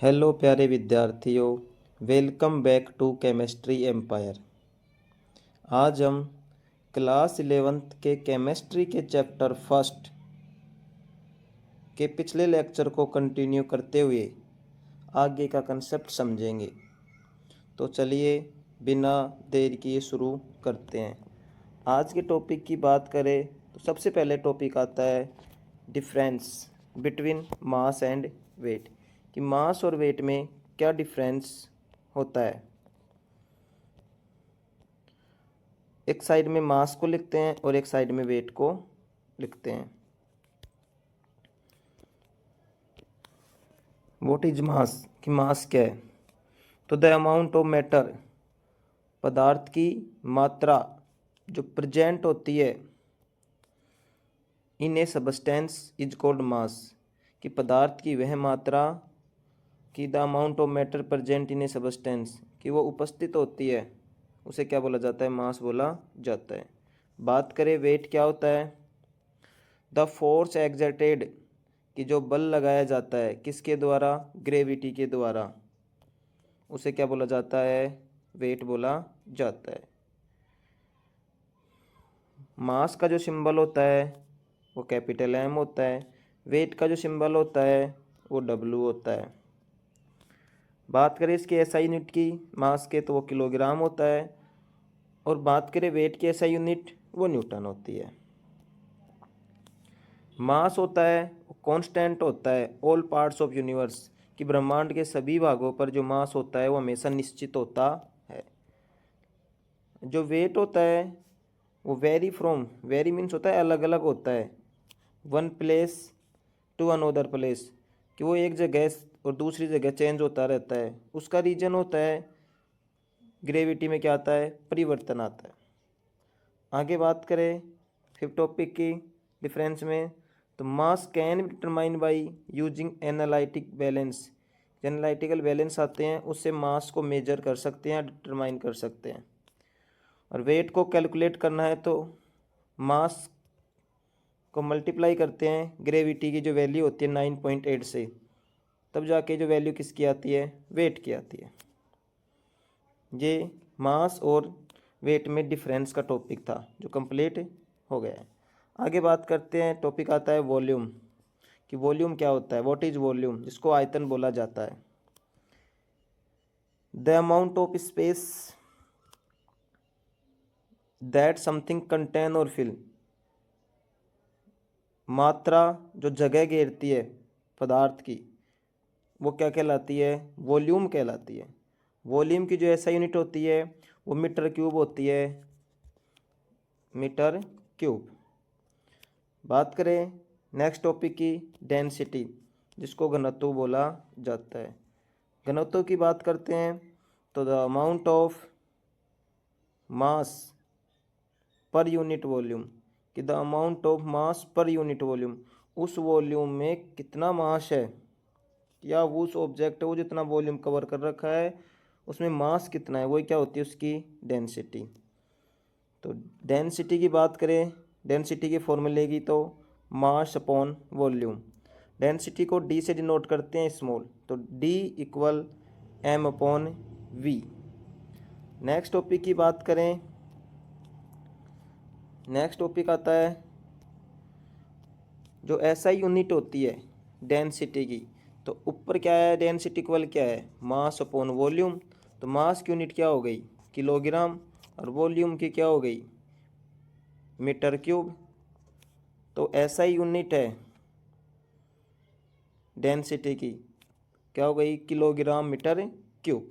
Hello प्यारे विद्यार्थियों, welcome back to chemistry empire. आज हम क्लास 11th के केमिस्ट्री के चैप्टर फर्स्ट के पिछले लेक्चर को कंटिन्यू करते हुए आगे का कंसेप्ट समझेंगे। तो चलिए बिना देर किए शुरू करते हैं। आज के टॉपिक की बात करें तो सबसे पहले टॉपिक आता है difference between mass and weight, कि मास और वेट में क्या डिफरेंस होता है। एक साइड में मास को लिखते हैं और एक साइड में वेट को लिखते हैं। व्हाट इज मास, कि मास क्या है। तो द अमाउंट ऑफ मैटर, पदार्थ की मात्रा जो प्रेजेंट होती है in a substance is called mass, कि पदार्थ की वह मात्रा, कि the amount of matter present in a substance, कि वो उपस्थित होती है, उसे क्या बोला जाता है, मास बोला जाता है। बात करें वेट क्या होता है। द फोर्स एक्सर्टेड, कि जो बल लगाया जाता है किसके द्वारा, ग्रेविटी के द्वारा, उसे क्या बोला जाता है, वेट बोला जाता है। मास का जो सिंबल होता है वो कैपिटल एम होता है, वेट का जो सिंबल होता है वो डब्ल्यू होता है। बात करें इसके एसआई यूनिट की मास के तो वो किलोग्राम होता है, और बात करें वेट की एसआई यूनिट वो न्यूटन होती है। मास होता है वो कांस्टेंट होता है ऑल पार्ट्स ऑफ यूनिवर्स, कि ब्रह्मांड के सभी भागों पर जो मास होता है वो हमेशा निश्चित होता है। जो वेट होता है वो वेरी मीन्स होता है अलग अलग होता है, one place to another place, कि वो एक जगह और दूसरी जगह चेंज होता रहता है। उसका रीजन होता है ग्रेविटी में क्या आता है, परिवर्तन आता है। आगे बात करें फिफ्थ टॉपिक की डिफरेंस में, तो मास can be determine by using analytic balance, analytical balance आते हैं उससे मास को मेजर कर सकते हैं, डिटरमाइन कर सकते हैं। और वेट को कैलकुलेट करना है तो मास को मल्टीप्लाई करते हैं ग्रेविटी की जो वैल्यू होती है 9.8 से, तब जाके जो वैल्यू किसकी आती है, वेट की आती है। ये मास और वेट में डिफरेंस का टॉपिक था जो कंप्लीट हो गया है। आगे बात करते हैं, टॉपिक आता है वॉल्यूम, कि वॉल्यूम क्या होता है, व्हाट इज वॉल्यूम, जिसको आयतन बोला जाता है। The amount of space that something contain और फिल, मात्रा जो जगह घेरती है पदार्थ की वो क्या कहलाती है, वॉल्यूम कहलाती है। वॉल्यूम की जो ऐसा यूनिट होती है वो मीटर क्यूब होती है, मीटर क्यूब। बात करें नेक्स्ट टॉपिक की, डेंसिटी, जिसको घनत्व बोला जाता है। घनत्व की बात करते हैं तो the amount of mass per unit volume, कि the amount of mass per unit volume, उस वॉल्यूम में कितना मास है, या उस ऑब्जेक्ट है वो जितना वॉल्यूम कवर कर रखा है उसमें मास कितना है, वही क्या होती है उसकी डेंसिटी। तो डेंसिटी की बात करें, डेंसिटी के फॉर्मूले की, तो मास अपॉन वॉल्यूम। डेंसिटी को डी से डिनोट करते हैं स्मॉल, तो D equal M upon V. Next topic की बात करें, नेक्स्ट टॉपिक आता है जो ऐसा यूनिट होती है डेंसिटी की, तो ऊपर क्या है, डेंसिटी इक्वल क्या है, मास अपॉन वॉल्यूम। तो मास की यूनिट क्या हो गई, किलोग्राम, और वॉल्यूम की क्या हो गई, मीटर क्यूब। तो ऐसा ही यूनिट है डेंसिटी की, क्या हो गई, किलोग्राम मीटर क्यूब,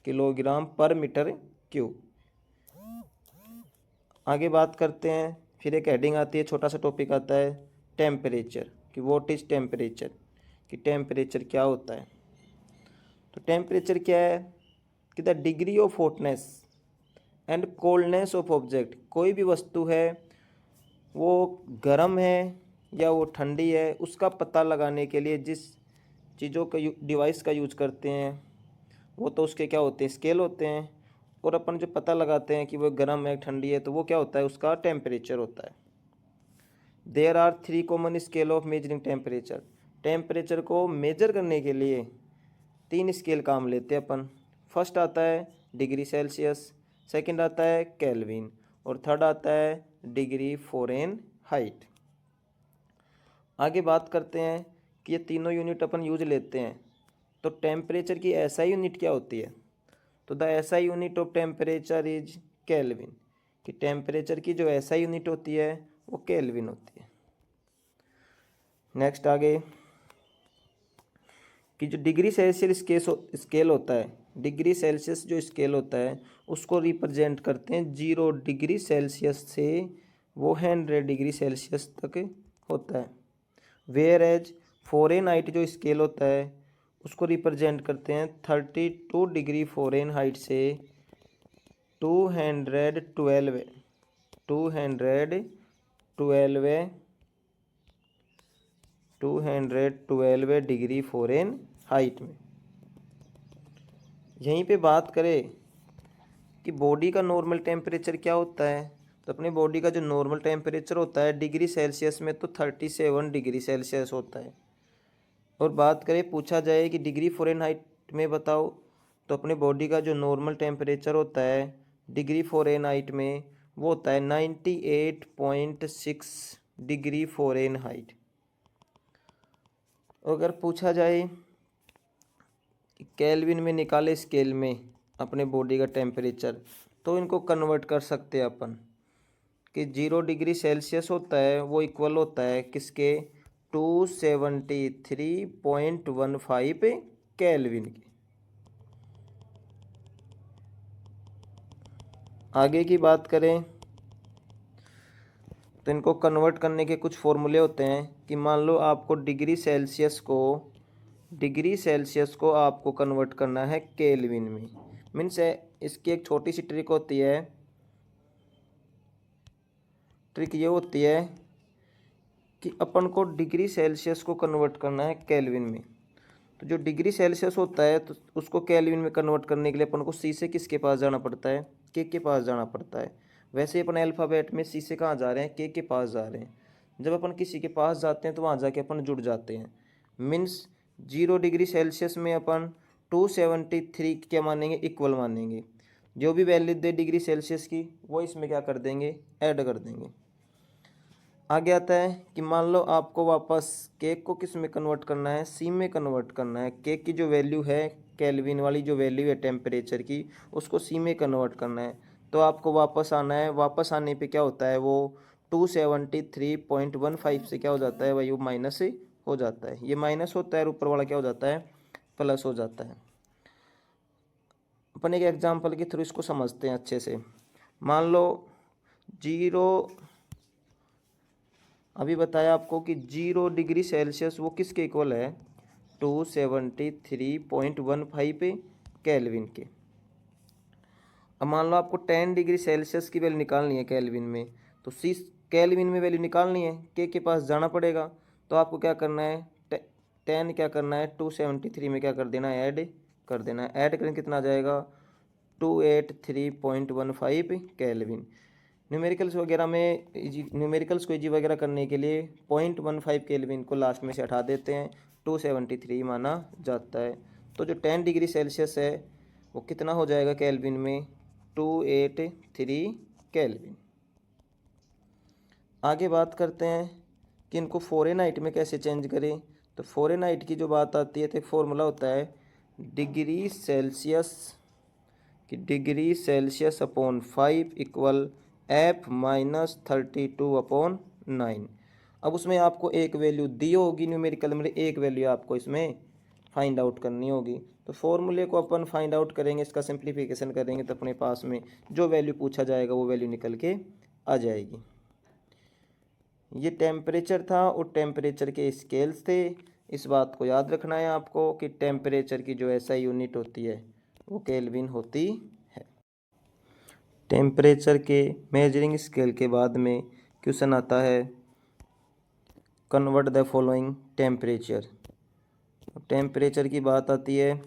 किलोग्राम पर मीटर क्यूब। आगे बात करते हैं, फिर एक हेडिंग आती है, छोटा सा टॉपिक आता है टेम्परेचर, कि व्हाट इज टेम्परेचर, कि टेम्परेचर क्या होता है। तो टेम्परेचर क्या है, कि the degree of hotness and coldness of object, कोई भी वस्तु है वो गर्म है या वो ठंडी है, उसका पता लगाने के लिए जिस चीज़ों का डिवाइस का यूज करते हैं वो तो उसके क्या होते हैं, स्केल होते हैं। और अपन जो पता लगाते हैं कि वो गर्म है ठंडी है तो वो क्या होता है, उसका टेम्परेचर होता है। There are 3 common scale of measuring temperature, temperature को मेजर करने के लिए 3 स्केल काम लेते हैं अपन। फर्स्ट आता है डिग्री सेल्सियस, सेकंड आता है केल्विन और थर्ड आता है डिग्री फ़ारेनहाइट। आगे बात करते हैं कि ये तीनों यूनिट अपन यूज लेते हैं, तो टेम्परेचर की एसआई यूनिट क्या होती है? तो the SI unit of temperature is kelvin, कि टेम्परेचर की जो एसआई यूनिट होती है वो केल्विन होती है। नेक्स्ट आगे कि जो डिग्री सेल्सियस स्केल होता है, डिग्री सेल्सियस जो स्केल होता है उसको रिप्रेजेंट करते हैं 0 डिग्री सेल्सियस से वो 100 डिग्री सेल्सियस तक होता है। वेयर एज फ़ारेनहाइट जो स्केल होता है उसको रिप्रेजेंट करते हैं 32 डिग्री फ़ारेनहाइट से 212 डिग्री फ़ारेनहाइट में। यहीं पे बात करें कि बॉडी का नॉर्मल टेम्परेचर क्या होता है, तो अपने बॉडी का जो नॉर्मल टेम्परेचर होता है डिग्री सेल्सियस में तो 37 डिग्री सेल्सियस होता है। और बात करें, पूछा जाए कि डिग्री फ़ारेनहाइट में बताओ, तो अपने बॉडी का जो नॉर्मल टेम्परेचर होता है डिग्री फ़ारेनहाइट में वो होता है 98.6 डिग्री फ़ारेनहाइट। अगर पूछा जाए कि केल्विन में निकाले स्केल में अपने बॉडी का टेम्परेचर, तो इनको कन्वर्ट कर सकते हैं अपन कि 0 डिग्री सेल्सियस होता है वो इक्वल होता है किसके, 273.15 केल्विन के। आगे की बात करें तो इनको कन्वर्ट करने के कुछ फॉर्मूले होते हैं कि मान लो आपको डिग्री सेल्सियस को आपको कन्वर्ट करना है केल्विन में। मीन्स इसकी एक छोटी सी ट्रिक होती है, ट्रिक ये होती है कि अपन को डिग्री सेल्सियस को कन्वर्ट करना है केल्विन में। तो जो डिग्री सेल्सियस होता है तो उसको केल्विन में कन्वर्ट करने के लिए अपन को सी से किसके पास जाना पड़ता है, के पास जाना पड़ता है। वैसे अपन अल्फ़ाबेट में सी से कहाँ जा रहे हैं, के पास जा रहे हैं। जब अपन किसी के पास जाते हैं तो वहाँ जाके अपन जुड़ जाते हैं। मीन्स 0 डिग्री सेल्सियस में अपन 273 क्या मानेंगे, इक्वल मानेंगे। जो भी वैल्यू दे डिग्री सेल्सियस की वो इसमें क्या कर देंगे, ऐड कर देंगे। आगे आता है कि मान लो आपको वापस केक को किस में कन्वर्ट करना है, सी में कन्वर्ट करना है। केक की जो वैल्यू है, केल्विन वाली जो वैल्यू है टेम्परेचर की, उसको सी में कन्वर्ट करना है। तो आपको वापस आना है, वापस आने पे क्या होता है, वो 273.15 से क्या हो जाता है भाई, वो माइनस हो जाता है। ये माइनस होता है और ऊपर वाला क्या हो जाता है, प्लस हो जाता है। अपन एक एग्जाम्पल के थ्रू इसको समझते हैं अच्छे से। मान लो 0, अभी बताया आपको कि 0 डिग्री सेल्सियस वो किसके इक्वल है, 273.15 केल्विन के। अब मान लो आपको 10 डिग्री सेल्सियस की वैल्यू निकालनी है केल्विन में, तो सी केल्विन में वैल्यू निकालनी है, के पास जाना पड़ेगा। तो आपको क्या करना है, 10 क्या करना है, 273 में क्या कर देना है, ऐड कर देना है। ऐड करें कितना आ जाएगा, 283.15 केल्विन। न्यूमेरिकल्स वगैरह में न्यूमेरिकल्स को इजी वगैरह करने के लिए 0.15 केल्विन को लास्ट में से हटा देते हैं, 273 माना जाता है। तो जो 10 डिग्री सेल्सियस है वो कितना हो जाएगा केल्विन में, 283 केल्विन। आगे बात करते हैं कि इनको फ़ारेनहाइट में कैसे चेंज करें। तो फ़ारेनहाइट की जो बात आती है तो एक फॉर्मूला होता है degree Celsius upon 5 equal F-32/9। अब उसमें आपको एक वैल्यू दी होगी न्यूमेरिकल में, एक वैल्यू आपको इसमें फाइंड आउट करनी होगी। तो फॉर्मूले को अपन फाइंड आउट करेंगे, इसका सिंप्लीफिकेशन करेंगे तो अपने पास में जो वैल्यू पूछा जाएगा वो वैल्यू निकल के आ जाएगी। ये टेम्परेचर था और टेम्परेचर के स्केल्स थे। इस बात को याद रखना है आपको कि टेम्परेचर की जो एसआई यूनिट होती है वो केल्विन होती है। टेम्परेचर के मेजरिंग स्केल के बाद में क्वेश्चन आता है convert the following temperature. Temperature की बात आती है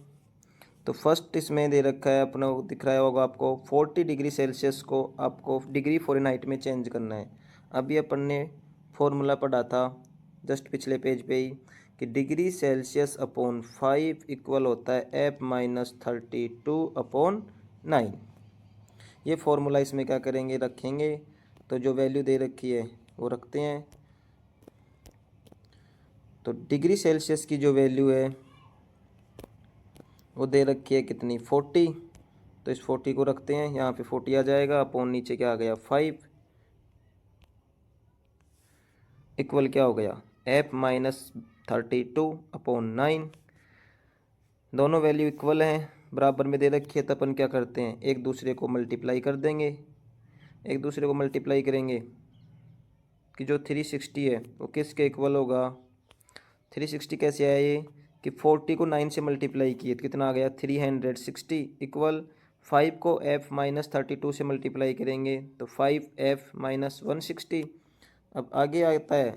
तो फर्स्ट इसमें दे रखा है, अपना दिख रहा होगा आपको, 40 डिग्री सेल्सियस को आपको डिग्री फ़ारेनहाइट में चेंज करना है। अभी अपन ने फॉर्मूला पढ़ा था जस्ट पिछले पेज पे ही कि डिग्री सेल्सियस अपॉन 5 इक्वल होता है F-32/9। ये फॉर्मूला इसमें क्या करेंगे, रखेंगे। तो जो वैल्यू दे रखी है वो रखते हैं। तो डिग्री सेल्सियस की जो वैल्यू है वो दे रखी है कितनी, 40। तो इस 40 को रखते हैं, यहाँ पे 40 आ जाएगा, अपॉन नीचे क्या आ गया 5 इक्वल क्या हो गया F-32/9। दोनों वैल्यू इक्वल हैं, बराबर में दे रखी है, तो अपन क्या करते हैं, एक दूसरे को मल्टीप्लाई कर देंगे। एक दूसरे को मल्टीप्लाई करेंगे कि जो 360 है वो किसके इक्वल होगा। 360 कैसे आया ये, कि 40 को 9 से मल्टीप्लाई किए तो कितना आ गया 360 इक्वल 5 को F-32 से मल्टीप्लाई करेंगे तो 5F-160। अब आगे आता है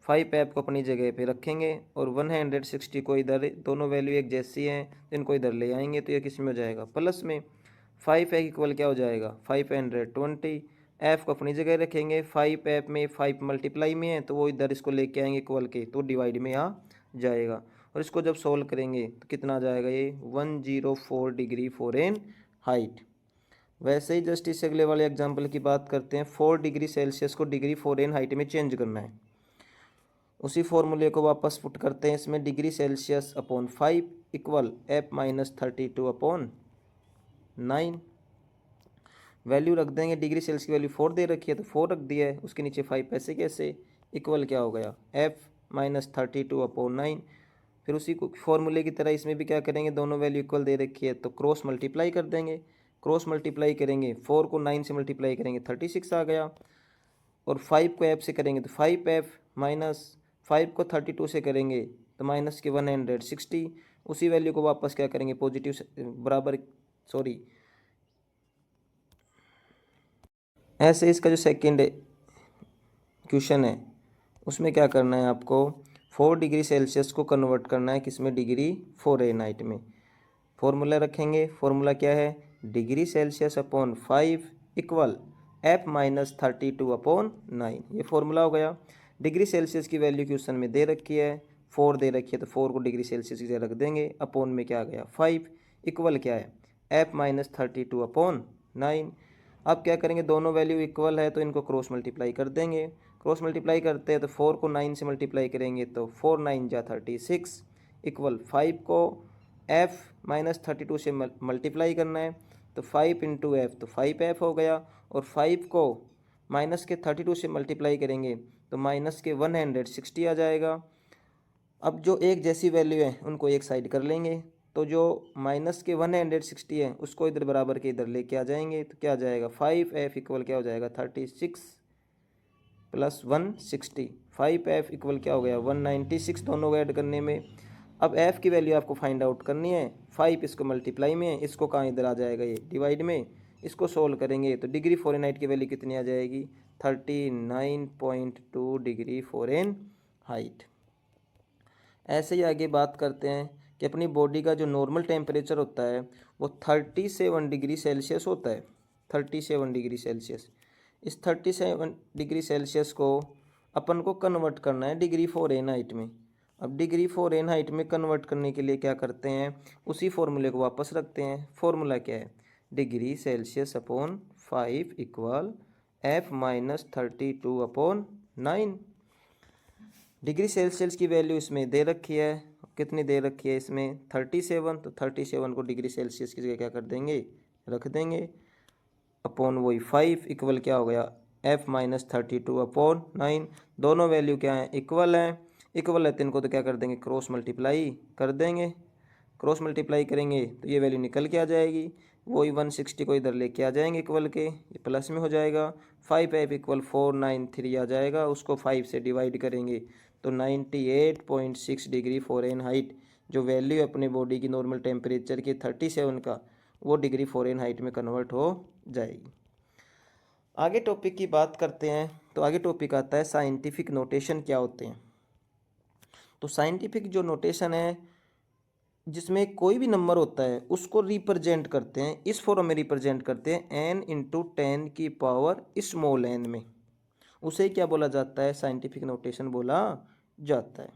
5F को अपनी जगह पे रखेंगे और 160 को इधर, दोनों वैल्यू एक जैसी हैं तो इनको इधर ले आएंगे तो ये किस में हो जाएगा, प्लस में। 5F इक्वल क्या हो जाएगा 520। F को अपनी जगह रखेंगे, 5F में 5 मल्टीप्लाई में है तो वो इधर इसको लेके आएंगे इक्वल के, तो डिवाइड में आ जाएगा। और इसको जब सोल्व करेंगे तो कितना आ जाएगा ये 104 डिग्री फ़ारेनहाइट। वैसे ही जस्ट इस अगले वाले एग्जाम्पल की बात करते हैं। 4 डिग्री सेल्सियस को डिग्री फ़ारेनहाइट में चेंज करना है। उसी फॉर्मूले को वापस पुट करते हैं इसमें, degree Celsius upon 5 equal F-32/9। Value रख देंगे, डिग्री सेल्सियस की वैल्यू 4 दे रखी है तो 4 रख दिया है, उसके नीचे 5 ऐसे कैसे, इक्वल क्या हो गया F-32/9। फिर उसी को फॉर्मूले की तरह इसमें भी क्या करेंगे, दोनों वैल्यू इक्वल दे रखी है तो क्रॉस मल्टीप्लाई कर देंगे। क्रॉस मल्टीप्लाई करेंगे, 4 को 9 से मल्टीप्लाई करेंगे 36 आ गया, और 5 को F से करेंगे तो 5F माइनस 5 को 32 से करेंगे तो माइनस के 160। उसी वैल्यू को वापस क्या करेंगे, पॉजिटिव बराबर, सॉरी, ऐसे इसका जो सेकंड क्वेश्चन है उसमें क्या करना है आपको, 4 डिग्री सेल्सियस को कन्वर्ट करना है किसमें, डिग्री फ़ारेनहाइट में। फॉर्मूला रखेंगे, फॉर्मूला क्या है, degree Celsius upon 5 equal F-32/9। ये फॉर्मूला हो गया। डिग्री सेल्सियस की वैल्यू क्वेश्चन में दे रखी है, 4 दे रखी है तो 4 को डिग्री सेल्सियस की जगह रख देंगे, अपॉन में क्या आ गया 5 इक्वल क्या है F-32/9। अब क्या करेंगे, दोनों वैल्यू इक्वल है तो इनको क्रॉस मल्टीप्लाई कर देंगे। क्रॉस मल्टीप्लाई करते हैं तो 4 को 9 से मल्टीप्लाई करेंगे तो 4 9 जा 36 इक्वल 5 को F-32 से मल्टीप्लाई करना है तो 5 इंटू F तो 5F हो गया, और 5 को माइनस के 32 से मल्टीप्लाई करेंगे तो माइनस के 160 आ जाएगा। अब जो एक जैसी वैल्यू है उनको एक साइड कर लेंगे, तो जो माइनस के 160 है उसको इधर बराबर के इधर लेके आ जाएंगे तो क्या आ जाएगा 5F इक्वल क्या हो जाएगा 36 प्लस 160। 5F इक्वल क्या हो गया 196, दोनों को ऐड करने में। अब F की वैल्यू आपको फाइंड आउट करनी है, 5 इसको मल्टीप्लाई में है, इसको कहाँ इधर आ जाएगा ये डिवाइड में। इसको सोल्व करेंगे तो डिग्री फ़ारेनहाइट की वैल्यू कितनी आ जाएगी 39.2 डिग्री फ़ारेनहाइट। ऐसे ही आगे बात करते हैं कि अपनी बॉडी का जो नॉर्मल टेम्परेचर होता है वो 37 डिग्री सेल्सियस होता है, 37 डिग्री सेल्सियस। इस 37 डिग्री सेल्सियस को अपन को कन्वर्ट करना है डिग्री फ़ारेनहाइट में। अब डिग्री फ़ारेनहाइट में कन्वर्ट करने के लिए क्या करते हैं, उसी फॉर्मूले को वापस रखते हैं। फॉर्मूला क्या है, degree Celsius upon 5 equal F-32/9। Degree Celsius की वैल्यू इसमें दे रखी है, कितनी दे रखी है इसमें 37, तो 37 को डिग्री सेल्सियस की जगह क्या कर देंगे, रख देंगे, अपॉन वही 5 इक्वल क्या हो गया F-32/9। दोनों वैल्यू क्या है, इक्वल है। इक्वल है तो इनको तो क्या कर देंगे, क्रॉस मल्टीप्लाई कर देंगे। क्रॉस मल्टीप्लाई करेंगे तो ये वैल्यू निकल के आ जाएगी, वही 160 को इधर लेके आ जाएंगे इक्वल के, ये प्लस में हो जाएगा। 5F इक्वल 493 आ जाएगा, उसको 5 से डिवाइड करेंगे तो 98.6 डिग्री फ़ारेनहाइट जो वैल्यू है अपने बॉडी की नॉर्मल टेम्परेचर की 37 का, वो डिग्री फ़ारेनहाइट में कन्वर्ट हो जाएगी। आगे टॉपिक की बात करते हैं तो आगे टॉपिक आता है साइंटिफिक नोटेशन क्या होते हैं। तो साइंटिफिक जो नोटेशन है जिसमें कोई भी नंबर होता है उसको रिप्रेजेंट करते हैं, इस फॉर्म में रिप्रेजेंट करते हैं n × 10 की पावर स्मॉल n में, उसे क्या बोला जाता है, साइंटिफिक नोटेशन बोला जाता है।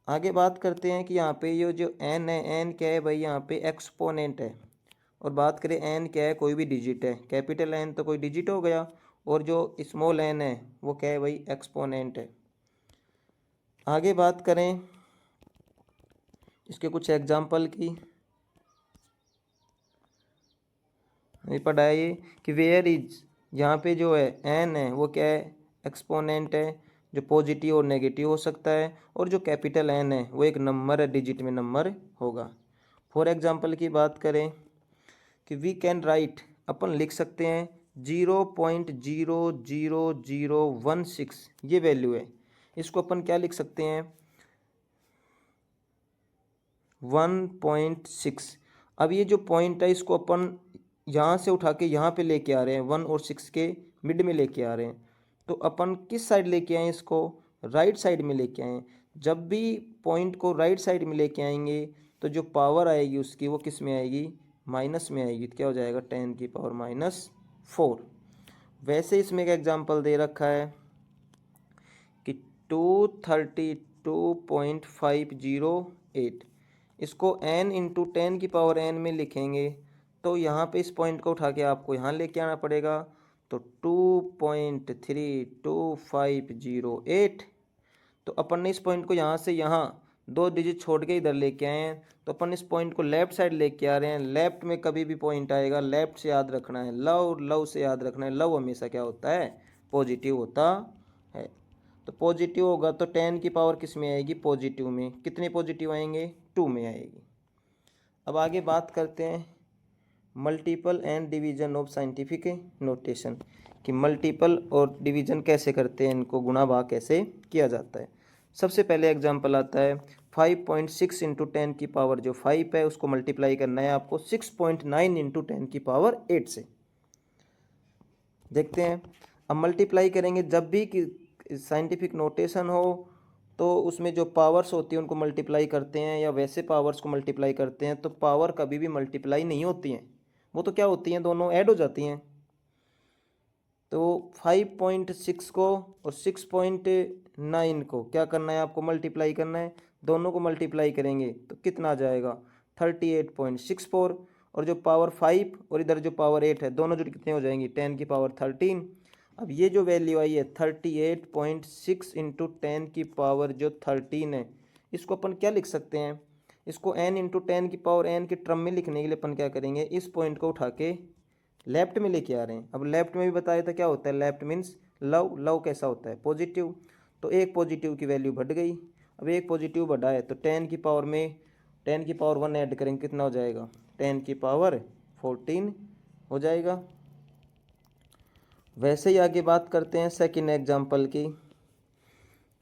आगे बात करते हैं कि यहाँ पे ये जो n है, n क्या है भाई, यहाँ पे एक्सपोनेंट है। और बात करें n क्या है, कोई भी डिजिट है। कैपिटल N तो कोई डिजिट हो गया, और जो स्मॉल n है वो क्या है भाई, एक्सपोनेंट है। आगे बात करें इसके कुछ एग्जाम्पल की, ये पढ़ाइए कि वेयर इज, यहाँ पे जो है n है वो क्या है, एक्सपोनेंट है, जो पॉजिटिव और नेगेटिव हो सकता है। और जो कैपिटल N है वो एक नंबर है, डिजिट में नंबर होगा। फॉर एग्जांपल की बात करें कि वी कैन राइट, अपन लिख सकते हैं 0.00016, ये वैल्यू है। इसको अपन क्या लिख सकते हैं, 1.6। अब ये जो पॉइंट है इसको अपन यहाँ से उठा के यहाँ पे लेके आ रहे हैं, 1 और 6 के मिड में लेके आ रहे हैं। तो अपन किस साइड लेके आए इसको, राइट साइड में लेके आए। जब भी पॉइंट को राइट साइड में लेके आएंगे तो जो पावर आएगी उसकी वो किस में आएगी, माइनस में आएगी। तो क्या हो जाएगा, 10⁻⁻⁴। वैसे इसमें एक एग्जांपल दे रखा है कि 232.508, इसको n इंटू 10⁻n में लिखेंगे तो यहाँ पे इस पॉइंट को उठा के आपको यहाँ लेके आना पड़ेगा। तो 2.32508, तो अपन ने इस पॉइंट को यहाँ से यहाँ 2 डिजिट छोड़ के इधर लेके आए हैं। तो अपन इस पॉइंट को लेफ्ट साइड लेके आ रहे हैं। लेफ्ट में कभी भी पॉइंट आएगा लेफ्ट से याद रखना है, लव लव से याद रखना है। लव हमेशा क्या होता है, पॉजिटिव होता है। तो पॉजिटिव होगा तो 10 की पावर किस में आएगी, पॉजिटिव में। कितने पॉजिटिव आएंगे, 2 में आएगी। अब आगे बात करते हैं multiple and division of scientific notation, कि मल्टीपल और डिवीजन कैसे करते हैं, इनको गुणा भाग कैसे किया जाता है। सबसे पहले एग्जांपल आता है 5.6 इंटू 10 की पावर जो 5 है उसको मल्टीप्लाई करना है आपको 6.9 इंटू 10 की पावर 8 से। देखते हैं, अब मल्टीप्लाई करेंगे जब भी कि साइंटिफिक नोटेशन हो तो उसमें जो पावर्स होती हैं उनको मल्टीप्लाई करते हैं, या वैसे पावर्स को मल्टीप्लाई करते हैं तो पावर कभी भी मल्टीप्लाई नहीं होती हैं, वो तो क्या होती हैं, दोनों ऐड हो जाती हैं। तो 5.6 को और 6.9 को क्या करना है, आपको मल्टीप्लाई करना है। दोनों को मल्टीप्लाई करेंगे तो कितना आ जाएगा, 38.64। और जो पावर 5 और इधर जो पावर 8 है दोनों जो कितने हो जाएंगी, 10⁻13। अब ये जो वैल्यू आई है 38.6 इंटू 10 की पावर जो 13 है, इसको अपन क्या लिख सकते हैं, इसको n इंटू 10 की पावर n के टर्म में लिखने के लिए अपन क्या करेंगे, इस पॉइंट को उठा के लेफ्ट में लेके आ रहे हैं। अब लेफ्ट में भी बताया था क्या होता है, लेफ्ट मीन्स लव। लव कैसा होता है, पॉजिटिव। तो एक पॉजिटिव की वैल्यू बढ़ गई। अब एक पॉजिटिव बढ़ा है तो 10 की पावर में 10 की पावर 1 ऐड करेंगे, कितना हो जाएगा, 10 की पावर 14 हो जाएगा। वैसे ही आगे बात करते हैं सेकेंड एग्जाम्पल की,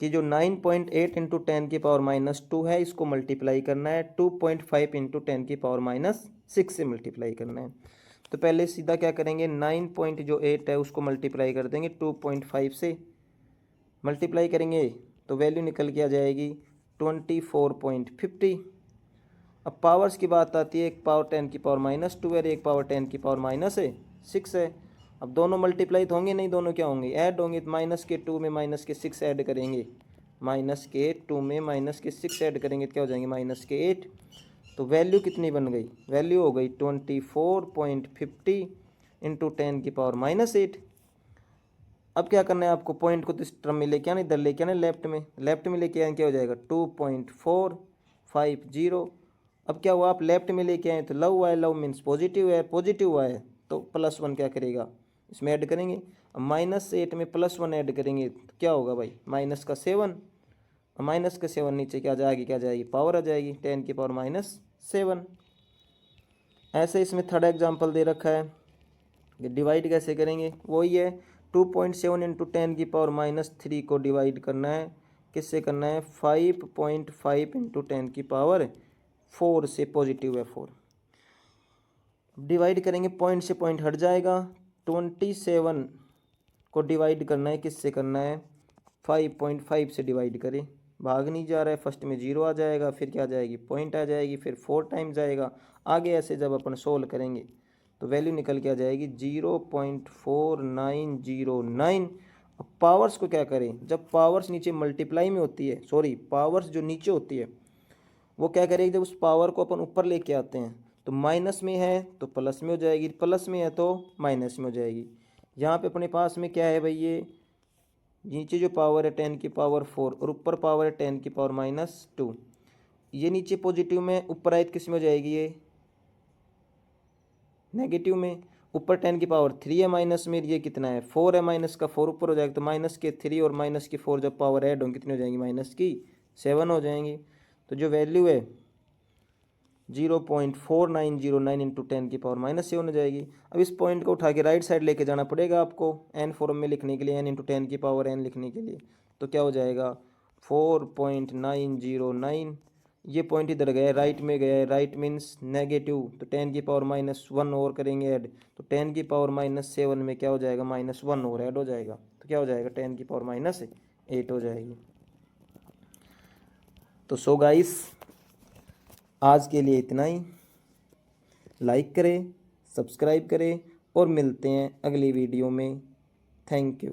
कि जो 9.8 इंटू 10 की पावर -2 है इसको मल्टीप्लाई करना है 2.5 इंटू 10 की पावर -6 से मल्टीप्लाई करना है। तो पहले सीधा क्या करेंगे, 9.8 है उसको मल्टीप्लाई कर देंगे 2.5 से। मल्टीप्लाई करेंगे तो वैल्यू निकल के आ जाएगी 24.50। अब पावर्स की बात आती है, एक पावर 10 की पावर -2 है, एक पावर 10 की पावर -6 है। अब दोनों मल्टीप्लाई तो होंगे नहीं, दोनों क्या होंगे, ऐड होंगे। तो -2 में -6 ऐड करेंगे, -2 में -6 ऐड करेंगे तो क्या हो जाएंगे, -8। तो वैल्यू कितनी बन गई, वैल्यू हो गई 24.50 इंटू 10 की पावर -8। अब क्या करना है आपको, पॉइंट को तो इस टर्म में लेके आना, इधर लेके आना लेफ्ट में लेके आए क्या हो जाएगा 2.450। अब क्या हुआ, आप लेफ्ट में लेके आए तो लव हुआ है, लव मीन्स पॉजिटिव है, पॉजिटिव हुआ है तो +1 क्या करेगा, इसमें ऐड करेंगे। अब -8 में +1 ऐड करेंगे तो क्या होगा भाई, -7। -7 नीचे क्या जाएगी, क्या जाएगी, पावर आ जाएगी 10 की पावर -7। ऐसे इसमें थर्ड एग्जांपल दे रखा है कि डिवाइड कैसे करेंगे, वही है 2.7 इंटू 10 की पावर -3 को डिवाइड करना है, किससे करना है, 5.5 इंटू 10 की पावर 4 से, पॉजिटिव है 4। डिवाइड करेंगे, पॉइंट से पॉइंट हट जाएगा। 27 को डिवाइड करना है, किससे करना है, 5.5 से डिवाइड करें, भाग नहीं जा रहा है, फर्स्ट में 0 आ जाएगा, फिर क्या आ जाएगी, पॉइंट आ जाएगी, फिर 4 टाइम्स आएगा। आगे ऐसे जब अपन सोल्व करेंगे तो वैल्यू निकल के आ जाएगी 0.4909। अब पावर्स को क्या करें, जब पावर्स नीचे मल्टीप्लाई में होती है, सॉरी पावर्स जो नीचे होती है वो क्या करेगी, जब उस पावर को अपन ऊपर लेके आते हैं तो माइनस में है तो प्लस में हो जाएगी, प्लस में है तो माइनस में हो जाएगी। यहाँ पे अपने पास में क्या है भाई, ये नीचे जो पावर है 10 की पावर 4 और ऊपर पावर है 10 की पावर -2। ये नीचे पॉजिटिव में, ऊपर आयत किस में हो जाएगी, ये नेगेटिव में। ऊपर 10 की पावर 3 है, माइनस में ये कितना है 4 है, माइनस का 4 ऊपर हो जाएगा तो माइनस के 3 और माइनस की 4 जब पावर ऐड होंगी कितनी हो जाएंगी, -7 हो जाएंगी। तो जो वैल्यू है 0.4909 इंटू 10 की पावर -7 हो जाएगी। अब इस पॉइंट को उठा के राइट साइड लेके जाना पड़ेगा आपको n फॉर्म में लिखने के लिए, n इंटू 10 की पावर n लिखने के लिए। तो क्या हो जाएगा 4.909, ये पॉइंट इधर गया है, राइट में गया है, राइट मीन्स नेगेटिव, तो 10 की पावर -1 और करेंगे ऐड, तो 10 की पावर -7 में क्या हो जाएगा, -1 और ऐड हो जाएगा, तो क्या हो जाएगा 10 की पावर -8 हो जाएगी। तो सो गाइस आज के लिए इतना ही। लाइक करें, सब्सक्राइब करें और मिलते हैं अगली वीडियो में। Thank you.